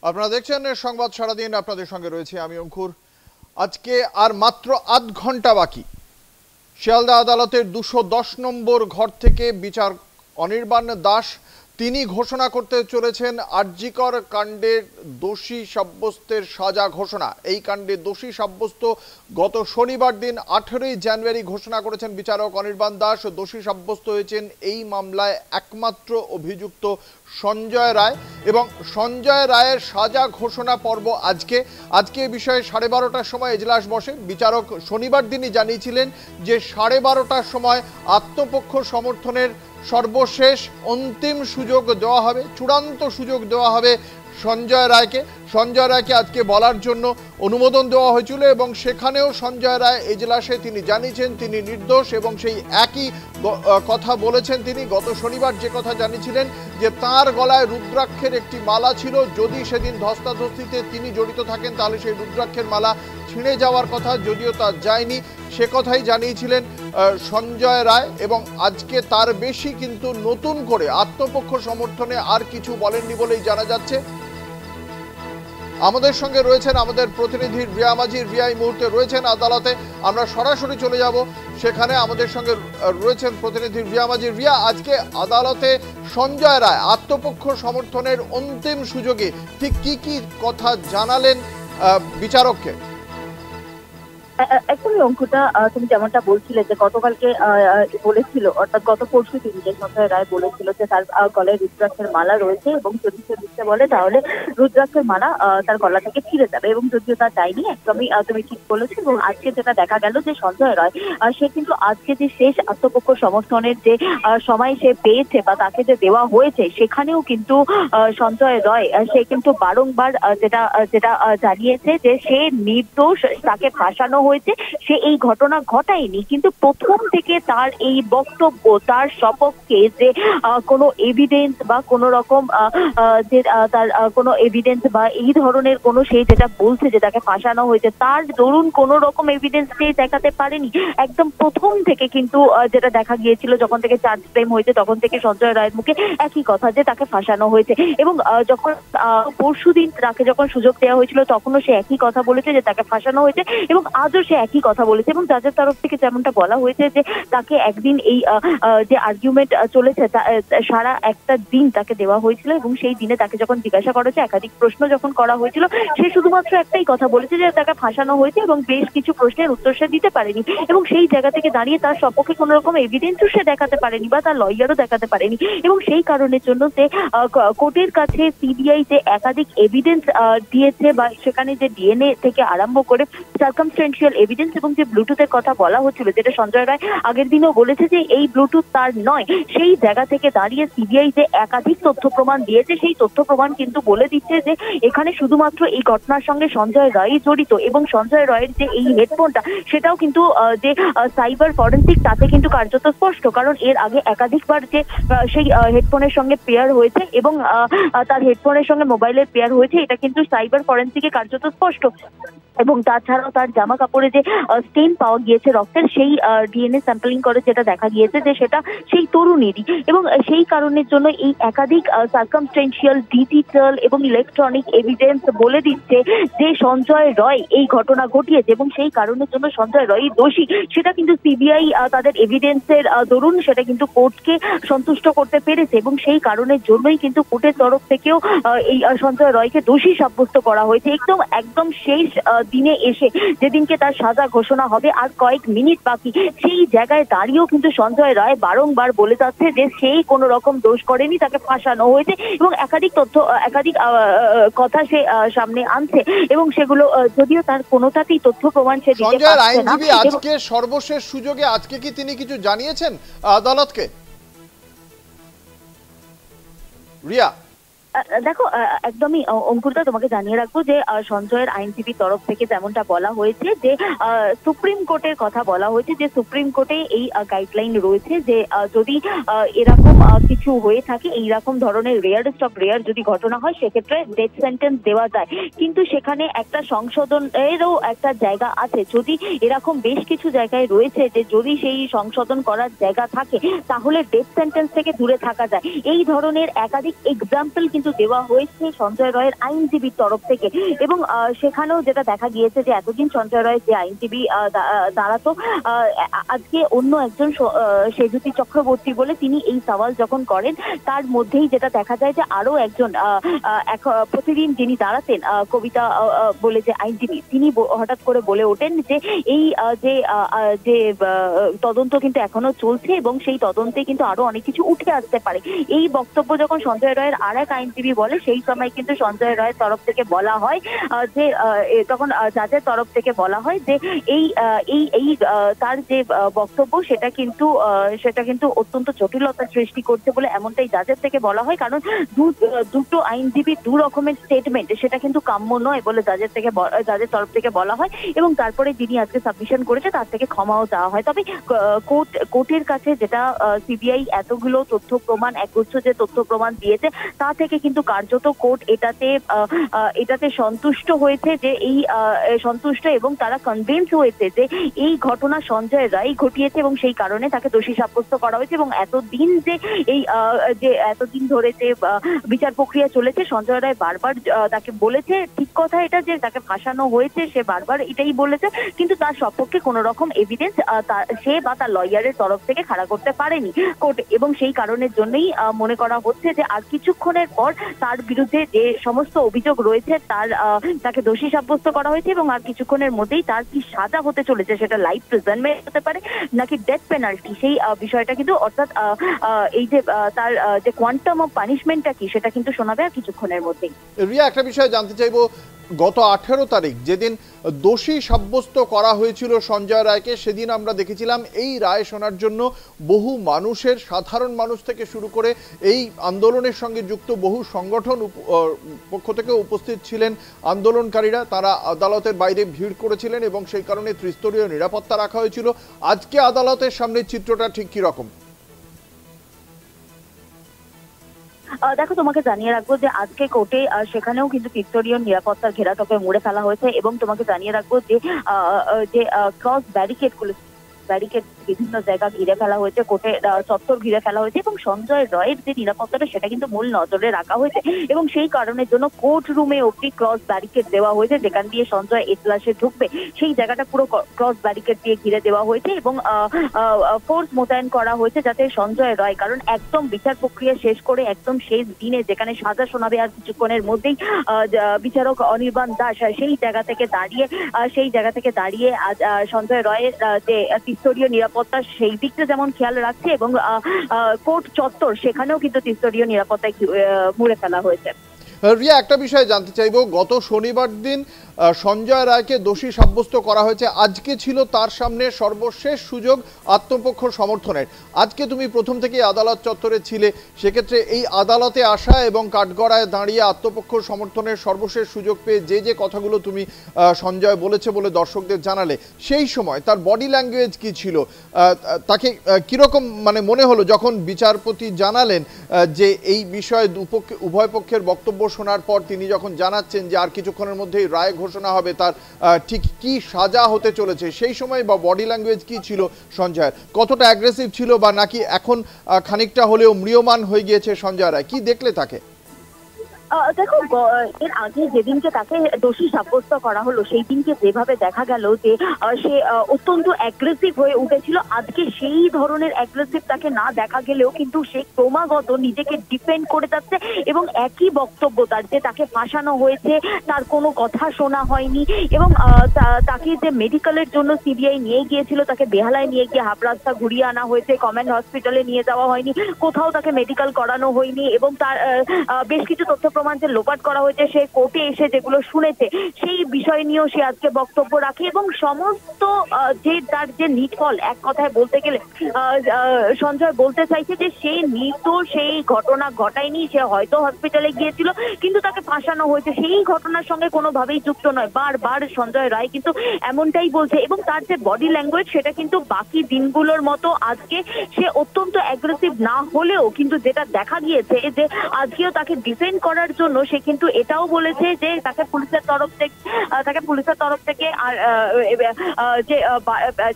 আপনারা দেখছেন সংবাদ সারাদিন, আপনাদের সঙ্গে রয়েছে আমি অঙ্কুর। আজকে আর মাত্র আধ ঘন্টা বাকি শিয়ালদা আদালতের 210 নম্বর ঘর থেকে বিচার অনির্বাণ দাস তিনি ঘোষণা করতে চলেছেন আরজিকর কাণ্ডের দোষী সাব্যস্তের সাজা ঘোষণা। এই কাণ্ডে দোষী সাব্যস্ত গত শনিবার দিন 18ই জানুয়ারি ঘোষণা করেছেন বিচারক অনির্বাণ দাস। দোষী সাব্যস্ত হয়েছেন এই মামলায় একমাত্র অভিযুক্ত সঞ্জয় রায় এবং সঞ্জয় রায়ের সাজা ঘোষণা পর্ব আজকে এই বিষয়ে 12:30টার সময় এজলাস বসে। বিচারক শনিবার দিনই জানিয়েছিলেন যে 12:30টার সময় আত্মপক্ষ সমর্থনের সর্বশেষ অন্তিম সুযোগ দেওয়া হবে, চূড়ান্ত সুযোগ দেওয়া হবে সঞ্জয় রায়কে আজকে বলার জন্য অনুমোদন দেওয়া হয়েছিল এবং সেখানেও সঞ্জয় রায় এজলাসে তিনি জানিয়েছেন তিনি নির্দোষ এবং সেই একই কথা বলেছেন তিনি। গত শনিবার যে কথা জানিয়েছিলেন যে তার গলায় রুদ্রাক্ষের একটি মালা ছিল, যদি সেদিন ধস্তাধস্তিতে তিনি জড়িত থাকেন তাহলে সেই রুদ্রাক্ষের মালা ছিঁড়ে যাওয়ার কথা, যদিও তা যায়নি, সে কথাই জানিয়েছিলেন সঞ্জয় রায়। এবং আজকে তার বেশি কিন্তু নতুন করে আত্মপক্ষ সমর্থনে আর কিছু বলেননি বলেই জানা যাচ্ছে। আমাদের সঙ্গে রয়েছেন আমাদের প্রতিনিধি রিয়া মাঝি। রিয়া এই মুহূর্তে রয়েছেন আদালতে, আমরা সরাসরি চলে যাব সেখানে। আমাদের সঙ্গে রয়েছেন প্রতিনিধি রিয়া মাঝি। রিয়া, আজকে আদালতে সঞ্জয় রায় আত্মপক্ষ সমর্থনের অন্তিম সুযোগে ঠিক কি কথা জানালেন বিচারককে? একদমই অঙ্কুটা, তুমি যেমনটা বলছিলে যে গতকালকে বলেছিল, অর্থাৎ গত পরশু দিন যে সঞ্জয় রায় বলেছিল যে তার গলায় রুদ্রাক্ষের মালা রয়েছে এবং যদি সে মিথ্যে বলে তাহলে রুদ্রাক্ষের মালা তার গলা থেকে ছিঁড়ে যাবে, এবং যদিও তা চাইনি। একদমই তুমি ঠিক বলেছো। এবং আজকে যেটা দেখা গেল যে সঞ্জয় রায় সে কিন্তু আজকে যে শেষ আত্মপক্ষ সমর্থনের যে সময় সে পেয়েছে বা তাকে যে দেওয়া হয়েছে, সেখানেও কিন্তু সঞ্জয় রায় সে কিন্তু বারংবার যেটা জানিয়েছে যে সে নির্দোষ, তাকে ফাঁসানো হয়েছে, সে এই ঘটনা ঘটায়নি। কিন্তু প্রথম থেকে তার এই বক্তব্য, তার সপক্ষে যে কোনো এভিডেন্স বা কোনো রকম যে তার কোনো এভিডেন্স বা এই ধরনের কোনো, সে যেটা বলছে যে তাকে ফাঁসানো হয়েছে, তার দরুন কোনো রকম এভিডেন্স সে দেখাতে পারেনি। একদম প্রথম থেকে কিন্তু যেটা দেখা গিয়েছিল, যখন থেকে চার্জ ফ্রেম হয়েছে তখন থেকে সঞ্জয় রায়ের মুখে একই কথা যে তাকে ফাঁসানো হয়েছে। এবং যখন পরশুদিন তাকে যখন সুযোগ দেওয়া হয়েছিল তখনও সে একই কথা বলেছে যে তাকে ফাঁসানো হয়েছে, এবং আজও সে একই কথা বলেছে। এবং জাজের তরফ থেকে যেমনটা বলা হয়েছে যে তাকে একদিন এই যে আর্গুমেন্ট চলেছে সারা একটা দিন তাকে দেওয়া হয়েছিল, এবং সেই দিনে তাকে যখন জিজ্ঞাসা করা হয়েছে, একাধিক প্রশ্ন যখন করা হয়েছিল, সে শুধুমাত্র একটাই কথা বলেছে যে তাকে ফাঁসানো হয়েছে, এবং বেশ কিছু প্রশ্নের উত্তর সে দিতে পারেনি। এবং সেই জায়গা থেকে দাঁড়িয়ে তার সপক্ষে কোনো রকম এভিডেন্সও সে দেখাতে পারেনি বা তার লয়ারও দেখাতে পারেনি। এবং সেই কারণের জন্য সে কোর্টের কাছে সিবিআই যে একাধিক এভিডেন্স দিয়েছে বা সেখানে যে ডিএনএ থেকে আরম্ভ করে সার্কামস্টেন্সিয়াল এভিডেন্স এবং যে ব্লুটুথের কথা বলা হচ্ছিল, যেটা সঞ্জয় রায় আগের দিনও বলেছে যে এই ব্লুটুথ তার নয়, সেই জায়গা থেকে দাঁড়িয়ে সিবিআই যে একাধিক তথ্য প্রমাণ দিয়েছে, সেই তথ্য প্রমাণ কিন্তু বলে দিচ্ছে যে এখানে শুধুমাত্র এই ঘটনার সঙ্গে সঞ্জয় রায় জড়িত। এবং সঞ্জয় রায়ের যে এই হেডফোনটা, সেটাও কিন্তু যে সাইবার ফরেন্সিক, তাতে কিন্তু কার্যত স্পষ্ট, কারণ এর আগে একাধিকবার যে সেই হেডফোনের সঙ্গে পেয়ার হয়েছে এবং তার হেডফোনের সঙ্গে মোবাইলের পেয়ার হয়েছে, এটা কিন্তু সাইবার ফরেন্সিকে কার্যত স্পষ্ট। এবং তাছাড়াও তার জামা কাপড়ে যে স্টেন পাওয়া গিয়েছে রক্তের, সেই ডিএনএ স্যাম্পলিং করে যেটা দেখা গিয়েছে যে সেটা সেই তরুণীরই। এবং সেই কারণের জন্য এই একাধিক সার্কামস্টেন্সিয়াল, ডিজিটাল এবং ইলেকট্রনিক এভিডেন্স বলে দিচ্ছে যে সঞ্জয় রায় এই ঘটনা ঘটিয়েছে, এবং সেই কারণের জন্য সঞ্জয় রায় দোষী। সেটা কিন্তু সিবিআই তাদের এভিডেন্সের দরুন সেটা কিন্তু কোর্টকে সন্তুষ্ট করতে পেরেছে, এবং সেই কারণের জন্যই কিন্তু কোর্টের তরফ থেকেও এই সঞ্জয় রায়কে দোষী সাব্যস্ত করা হয়েছে। একদম শেষ দিনে এসে, যেদিনকে তার সাজা ঘোষণা হবে আর কয়েক মিনিট বাকি, সেই জায়গায় দাঁড়িয়েও কিন্তু সঞ্জয় রায় বারংবার বলে যাচ্ছে যে সেই কোনো রকম দোষ করেনি, তাকে ফাঁসানো হয়েছে, এবং একাধিক কথা সে সামনে আনছে, এবং সেগুলো যদিও তার কোনোটাতেই তথ্য প্রমাণ সে দিতে পারছে না। আজকে সর্বশেষ সুযোগে আজকে কি তিনি কিছু জানিয়েছেন আদালতকে? রিয়া, দেখো, একদমই অঙ্কুরদা, তোমাকে জানিয়ে রাখবো যে সঞ্জয়ের আইনজীবীর তরফ থেকে যেমনটা বলা হয়েছে যে সুপ্রিম কোর্টের কথা বলা হয়েছে, যে সুপ্রিম কোর্টে এই গাইডলাইন রয়েছে যে যদি এরকম কিছু হয়ে থাকে, এইরকম ধরনের রেয়ার যদি ঘটনা হয়, সেক্ষেত্রে ডেথ সেন্টেন্স দেওয়া যায়। কিন্তু সেখানে একটা সংশোধনেরও একটা জায়গা আছে। যদি এরকম বেশ কিছু জায়গায় রয়েছে যে যদি সেই সংশোধন করার জায়গা থাকে, তাহলে ডেথ সেন্টেন্স থেকে দূরে থাকা যায়। এই ধরনের একাধিক এক্সাম্পল কিন্তু কিন্তু দেওয়া হয়েছে সঞ্জয় রায়ের আইনজীবীর তরফ থেকে। এবং সেখানেও যেটা দেখা গিয়েছে যে এতদিন সঞ্জয় রায়ের যে আইনজীবী দাঁড়াতো, আজকে অন্য একজন সেজুতি চক্রবর্তী বলে তিনি এই সওয়াল যখন করেন, তার মধ্যেই যেটা দেখা যায় যে আরো একজন প্রতিদিন যিনি দাঁড়াতেন কবিতা বলে যে আইনজীবী, তিনি হঠাৎ করে বলে ওঠেন যে এই যে তদন্ত কিন্তু এখনো চলছে এবং সেই তদন্তে কিন্তু আরো অনেক কিছু উঠে আসতে পারে। এই বক্তব্য যখন সঞ্জয় রায়ের আর এক আইনজীবী বলে, সেই সময় কিন্তু সঞ্জয় রায়ের তরফ থেকে বলা হয় যে তখন জাজের তরফ থেকে বলা হয় যে এই তার যে বক্তব্য সেটা কিন্তু অত্যন্ত জটিলতার সৃষ্টি করছে বলে এমনটাই জাজের থেকে বলা হয়। কারণ দুটো আইনজীবী দু রকমের স্টেটমেন্ট, সেটা কিন্তু কাম্য নয় বলে জাজের তরফ থেকে বলা হয়। এবং তারপরে যিনি আজকে সাবমিশন করেছে তার থেকে ক্ষমাও চাওয়া হয়। তবে কোর্টের কাছে যেটা সিবিআই এতগুলো তথ্য প্রমাণ, একগুচ্ছ যে তথ্য প্রমাণ দিয়েছে, তা থেকে কিন্তু কার্যত কোর্ট এটাতে সন্তুষ্ট হয়েছে যে সন্তুষ্ট এবং তারা কনভিন্স হয়েছে যে এই ঘটনা সঞ্জয় রায় ঘটিয়েছে এবং সেই কারণে তাকে দোষী সাব্যস্ত করা হয়েছে। এবং এতদিন ধরে যে বিচার প্রক্রিয়া চলেছে, সঞ্জয় রায় বারবার তাকে বলেছে, ঠিক কথা এটা যে তাকে ফাঁসানো হয়েছে, সে বারবার এটাই বলেছে, কিন্তু তার সপক্ষে কোনো রকম এভিডেন্স সে বা তার লয়ারের তরফ থেকে খাড়া করতে পারেনি কোর্ট। এবং সেই কারণের জন্যই মনে করা হচ্ছে যে আর কিছুক্ষণের পর তার বিরুদ্ধে যে সমস্ত অভিযোগ রয়েছে তাকে দোষী সাব্যস্ত করা হয়েছে এবং আর কিছুক্ষণের মধ্যেই তার কি সাজা হতে চলেছে, সেটা লাইফ প্রিজনমেন্ট হতে পারে নাকি ডেথ পেনাল্টি, সেই বিষয়টা কিন্তু অর্থাৎ এই যে তার যে কোয়ান্টাম অফ পানিশমেন্টটা কি, সেটা কিন্তু শোনাবে আর কিছুক্ষণের মধ্যেই। রিয়া, একটা বিষয় জানতে চাইবো, গত 18 তারিখ যেদিন দোষী সাব্যস্ত করা হয়েছিল সঞ্জয় রায়কে, সেদিন আমরা দেখেছিলাম এই রায় শোনার জন্য বহু মানুষের, সাধারণ মানুষ থেকে শুরু করে এই আন্দোলনের সঙ্গে যুক্ত বহু সংগঠন পক্ষ থেকে উপস্থিত ছিলেন আন্দোলনকারীরা। তারা আদালতের বাইরে ভিড় করেছিলেন এবং সেই কারণে ত্রিস্তরীয় নিরাপত্তা রাখা হয়েছিল। আজকে আদালতের সামনে চিত্রটা ঠিক কি রকম? দেখো, তোমাকে জানিয়ে রাখবো যে আজকে কোর্টে সেখানেও কিন্তু ত্রিস্তরীয় নিরাপত্তার ঘেরাটোপে মুড়ে ফেলা হয়েছে। এবং তোমাকে জানিয়ে রাখবো যে ক্রস ব্যারিকেড বিভিন্ন জায়গা ঘিরে ফেলা হয়েছে, কোর্টের চত্বর ঘিরে ফেলা হয়েছে এবং সঞ্জয় রায়ের যে নিরাপত্তাটা সেটা কিন্তু মূল নজরে রাখা হয়েছে। এবং সেই কারণের জন্য কোর্ট রুমে অব্দি ক্রস ব্যারিকেড দেওয়া হয়েছে, যেখান দিয়ে সঞ্জয় এজলাসে ঢুকবে সেই জায়গাটা পুরো ক্রস ব্যারিকেড দিয়ে ঘিরে দেওয়া হয়েছে এবং ফোর্স মোতায়েন করা হয়েছে যাতে সঞ্জয় রায়, কারণ একদম বিচার প্রক্রিয়া শেষ করে একদম শেষ দিনে যেখানে সাজা শোনাবে আর কিছুক্ষণের মধ্যেই বিচারক অনির্বাণ দাস, সেই জায়গা থেকে দাঁড়িয়ে আজ সঞ্জয় রায়ের যে ত্রিস্তরীয় নিরাপত্তা সেই দিকটা যেমন খেয়াল রাখছে এবং কোর্ট চত্বর সেখানেও কিন্তু ত্রিস্তরীয় নিরাপত্তায় মুড়ে ফেলা হয়েছে। রিয়া, একটা বিষয় জানতে চাইবো, গত শনিবার দিন সঞ্জয় রায়কে দোষী সাব্যস্ত করা হয়েছে। আজকে ছিল তার সামনে সর্বশেষ সুযোগ আত্মপক্ষ সমর্থনের। আজকে তুমি প্রথম থেকে আদালত চত্বরে ছিলে, সেক্ষেত্রে এই আদালতে আসা এবং কাঠগড়ায় দাঁড়িয়ে আত্মপক্ষ সমর্থনের সর্বশেষ সুযোগ পেয়ে যে কথাগুলো তুমি সঞ্জয় বলেছে বলে দর্শকদের জানালে, সেই সময় তার বডি ল্যাঙ্গুয়েজ কি ছিল? তাকে কিরকম মনে হলো যখন বিচারপতি জানালেন যে এই বিষয়ে উভয় পক্ষের বক্তব্য শোনার পর তিনি যখন জানাচ্ছেন যে আর কিছুক্ষণের মধ্যেই রায় ঘোষণা হবে, তার ঠিক কি সাজা হতে চলেছে, সেই সময় বা বডি ল্যাঙ্গুয়েজ কি ছিল সঞ্জয়ের? কতটা অ্যাগ্রেসিভ ছিল বা নাকি এখন খানিকটা হলেও ম্রিয়মান হয়ে গিয়েছে সঞ্জয় রায়? কি দেখলে তাকে? দেখো, এর আগে যেদিনকে তাকে দোষী সাব্যস্ত করা হলো সেই দিনকে যেভাবে দেখা গেল যে সে অত্যন্ত অ্যাগ্রেসিভ হয়ে উঠেছিল, আজকে সেই ধরনের অ্যাগ্রেসিভ তাকে না দেখা গেলেও কিন্তু সে ক্রমাগত নিজেকে ডিফেন্ড করে যাচ্ছে এবং একই বক্তব্য তার যে তাকে ফাঁসানো হয়েছে, তার কোনো কথা শোনা হয়নি এবং তাকে যে মেডিকেলের জন্য সিবিআই নিয়ে গিয়েছিল, তাকে বেহালায় নিয়ে গিয়ে হাফ রাস্তা ঘুরিয়ে আনা হয়েছে, কমেন্ট হসপিটালে নিয়ে যাওয়া হয়নি, কোথাও তাকে মেডিকেল করানো হয়নি এবং তার বেশ কিছু তথ্য প্রমাণ যে লোপাট করা হয়েছে সে কোর্টে এসে যেগুলো শুনেছে সেই বিষয় নিয়েও সে আজকে বক্তব্য রাখে এবং সমস্ত তার যে নিটফল, এক কথায় বলতে গেলে সঞ্জয় বলতে চাইছে যে সে সেই ঘটনা ঘটায়নি, সে হয়তো হসপিটালে গিয়েছিল কিন্তু তাকে ফাঁসানো হয়েছে, সেই ঘটনার সঙ্গে কোনোভাবেই যুক্ত নয়। বারবার সঞ্জয় রায় কিন্তু এমনটাই বলছে এবং তার যে বডি ল্যাঙ্গুয়েজ সেটা কিন্তু বাকি দিনগুলোর মতো আজকে সে অত্যন্ত অ্যাগ্রেসিভ না হলেও কিন্তু যেটা দেখা গিয়েছে যে আজকেও তাকে ডিফেন্ড করার জন্য সে কিন্তু এটাও বলেছে যে তাকে পুলিশের তরফ থেকে আর যে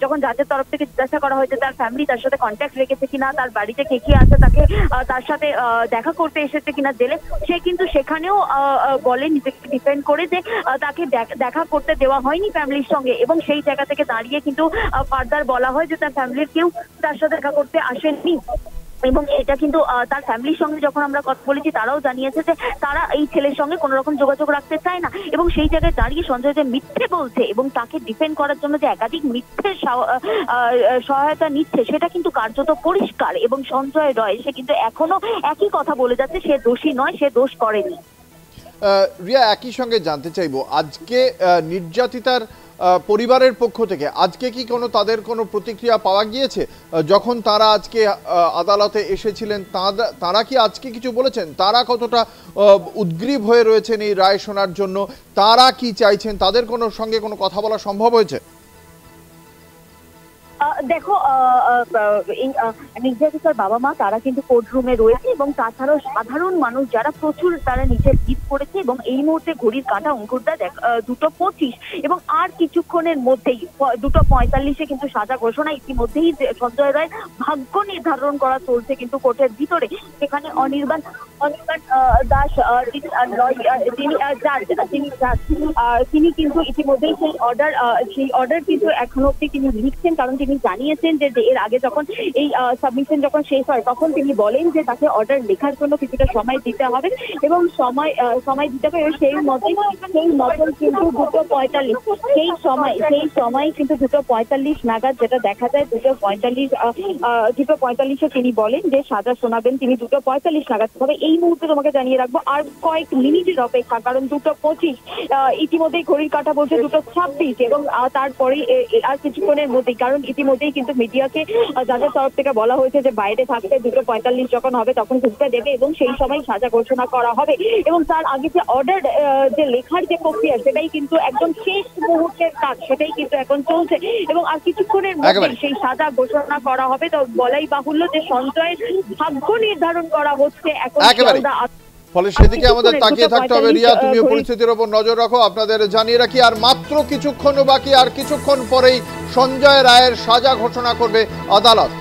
যখন জাজের তরফ থেকে জিজ্ঞাসা করা হয়েছে তার ফ্যামিলি তার সাথে কন্ট্যাক্ট রেখেছে কিনা, তার বাড়িতে কে কে আছে, তাকে তার সাথে দেখা করতে এসেছে কিনা জেলে, সে কিন্তু সেখানেও বলে নিজেকে ডিফেন্ড করে যে তাকে দেখা করতে দেওয়া হয়নি ফ্যামিলির সঙ্গে। এবং সেই জায়গা থেকে দাঁড়িয়ে কিন্তু ফার্দার বলা হয় যে তার ফ্যামিলির কেউ তার সাথে দেখা করতে আসেননি। এবং এটা কিন্তু তার ফ্যামিলির সঙ্গে যখন আমরা কথা বলেছি তারাও জানিয়েছে যে তারা এই ছেলের সঙ্গে কোনো রকম যোগাযোগ রাখতে চায় না। এবং সেই জায়গায় দাঁড়িয়ে সঞ্জয় যে মিথ্যে বলছে এবং তাকে ডিফেন্ড করার জন্য যে একাধিক মিথ্যে সহায়তা নিচ্ছে সেটা কিন্তু কার্যত পরিষ্কার। এবং সঞ্জয় রয় সে কিন্তু এখনো একই কথা বলে যাচ্ছে, সে দোষী নয়, সে দোষ করেনি। রিয়া, একই সঙ্গে জানতে চাইবো আজকে নির্যাতিতার পরিবারের পক্ষ থেকে আজকে কি তাদের কোনো প্রতিক্রিয়া পাওয়া গিয়েছে? যখন তারা আজকে আদালতে এসেছিলেন তারা কি আজকে কিছু বলেছেন? তারা কতটা উদ্গ্রীব হয়ে রয়েছেন এই রায় শোনার জন্য? তারা কি চাইছেন? তাদের সঙ্গে কোনো কথা বলা সম্ভব হয়েছে? দেখো, নির্যাতিতার বাবা মা তারা কিন্তু কোর্ট রুমে রয়েছে এবং তাছাড়াও সাধারণ মানুষ যারা প্রচুর তারা নিচে ভিড় করেছে। এবং এই মুহূর্তে ঘড়ির কাঁটা অঙ্কুরদা 2:25 এবং আর কিছুক্ষণের মধ্যেই 2:45 কিন্তু সাজা ঘোষণা। ইতিমধ্যেই সঞ্জয় রায় ভাগ্য নির্ধারণ করা চলছে কিন্তু কোর্টের ভিতরে। সেখানে অনির্বাণ দাস তিনি কিন্তু ইতিমধ্যেই সেই অর্ডার কিন্তু এখনো অব্দি তিনি লিখছেন, কারণ তিনি জানিয়েছেন যে এর আগে যখন এই সাবমিশন যখন শেষ হয় তখন তিনি বলেন যে তাকে অর্ডার লেখার জন্য কিছুটা সময় দিতে হবে এবং সময় দিতে হবে। সেই মতন কিন্তু 2:45 সেই সময় কিন্তু 2:45 নাগাদ যেটা দেখা যায় 2:45 তিনি বলেন যে সাজা শোনাবেন তিনি 2:45 নাগাদ। তবে এই মুহূর্তে তোমাকে জানিয়ে রাখবো আর কয়েক মিনিটের অপেক্ষা, কারণ 2:25 ইতিমধ্যেই ঘড়ির কাঁটা বলছে 2:26 এবং তারপরে আর কিছুক্ষণের মধ্যেই, কারণ ইতিমধ্যেই কিন্তু মিডিয়াকে যাদের তরফ থেকে বলা হয়েছে যে বাইরে থাকতে 2:45 যখন হবে তখন ঢুকতে দেবে এবং সেই সময় সাজা ঘোষণা করা হবে। এবং তার আগে যে অর্ডার যে লেখার যে প্রক্রিয়া সেটাই কিন্তু একদম শেষ মুহূর্তের কাজ, সেটাই কিন্তু এখন চলছে এবং আর কিছুক্ষণের মধ্যে সেই সাজা ঘোষণা করা হবে। তো বলাই বাহুল্য যে সঞ্জয়ের ভাগ্য নির্ধারণ করা হচ্ছে এখন। ফলে সেদিকে আমাদের তাকিয়ে থাকতে হবে। রিয়া, তুমিও পরিস্থিতির উপর নজর রাখো। আপনাদের জানিয়ে রাখি আর মাত্র কিছুক্ষণ বাকি, আর কিছুক্ষণ পরেই সঞ্জয় রায়ের সাজা ঘোষণা করবে আদালত।